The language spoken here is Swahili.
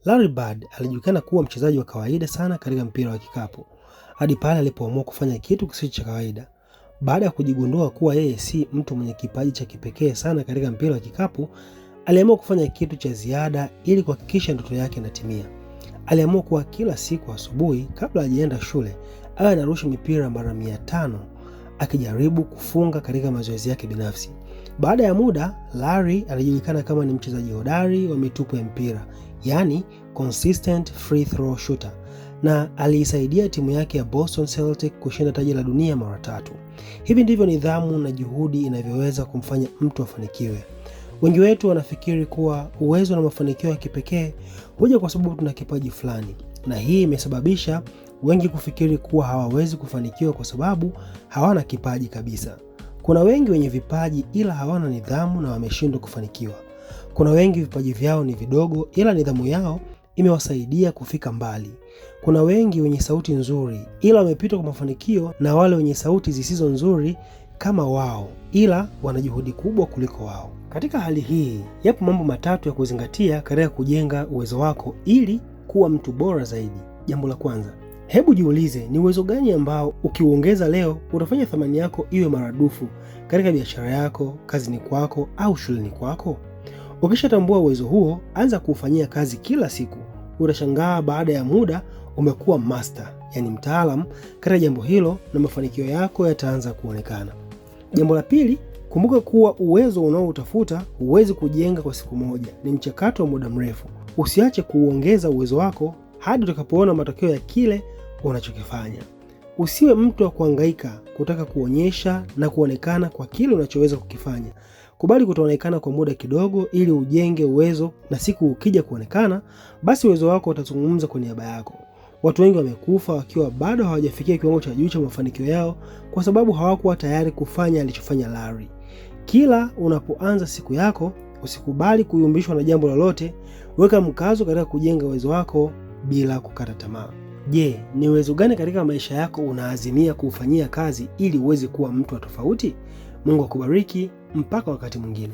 Larry Bird alijulikana kuwa mchezaji wa kawaida sana katika mpira wa kikapu, hadi pale alipoamua kufanya kitu kisicho cha kawaida. Baada ya kujigundua kuwa yeye si mtu mwenye kipaji cha kipekee sana katika mpira wa kikapu, aliamua kufanya kitu cha ziada ili kuhakikisha ndoto yake inatimia. Aliamua kuwa kila siku asubuhi kabla hajaenda shule, awe anarusha mipira mara 500 akijaribu kufunga katika mazoezi yake binafsi. Baada ya muda, Larry alijulikana kama ni mchezaji hodari wa mitupo ya mpira, yani consistent free throw shooter, na aliisaidia timu yake ya Boston Celtics kushinda taji la dunia mara 3. Hivi ndivyo nidhamu na juhudi inavyoweza kumfanya mtu afanikiwe. Wengi wetu wanafikiri kuwa uwezo na mafanikio ya kipekee huja kwa sababu tuna kipaji fulani, na hii imesababisha wengi kufikiri kuwa hawawezi kufanikiwa kwa sababu hawana kipaji kabisa. Kuna wengi wenye vipaji ila hawana nidhamu na wameshindwa kufanikiwa. Kuna wengi vipaji vyao ni vidogo ila nidhamu yao imewasaidia kufika mbali. Kuna wengi wenye sauti nzuri ila wamepitwa kwa mafanikio na wale wenye sauti zisizo nzuri kama wao ila wana juhudi kubwa kuliko wao. Katika hali hii, yapo mambo matatu ya kuzingatia katika kujenga uwezo wako ili kuwa mtu bora zaidi. Jambo la kwanza, hebu jiulize ni uwezo gani ambao ukiuongeza leo utafanya thamani yako iwe maradufu katika biashara yako, kazini kwako au shuleni kwako. Ukishatambua uwezo huo, anza kuufanyia kazi kila siku. Utashangaa baada ya muda umekuwa master, yani mtaalam katika jambo hilo, na mafanikio yako yataanza kuonekana. Jambo la pili, kumbuka kuwa uwezo unaoutafuta huwezi kujenga kwa siku moja, ni mchakato wa muda mrefu. Usiache kuongeza uwezo wako hadi utakapoona matokeo ya kile unachokifanya. Usiwe mtu wa kuhangaika kutaka kuonyesha na kuonekana kwa kile unachoweza kukifanya. Kubali kutoonekana kwa muda kidogo ili ujenge uwezo, na siku ukija kuonekana, basi uwezo wako utazungumza kwa niaba yako. Watu wengi wamekufa wakiwa bado hawajafikia kiwango cha juu cha mafanikio yao kwa sababu hawakuwa tayari kufanya alichofanya Larry. Kila unapoanza siku yako, usikubali kuyumbishwa na jambo lolote. Weka mkazo katika kujenga uwezo wako bila kukata tamaa. Je, ni uwezo gani katika maisha yako unaazimia kuufanyia kazi ili uweze kuwa mtu wa tofauti? Mungu akubariki, mpaka wakati mwingine.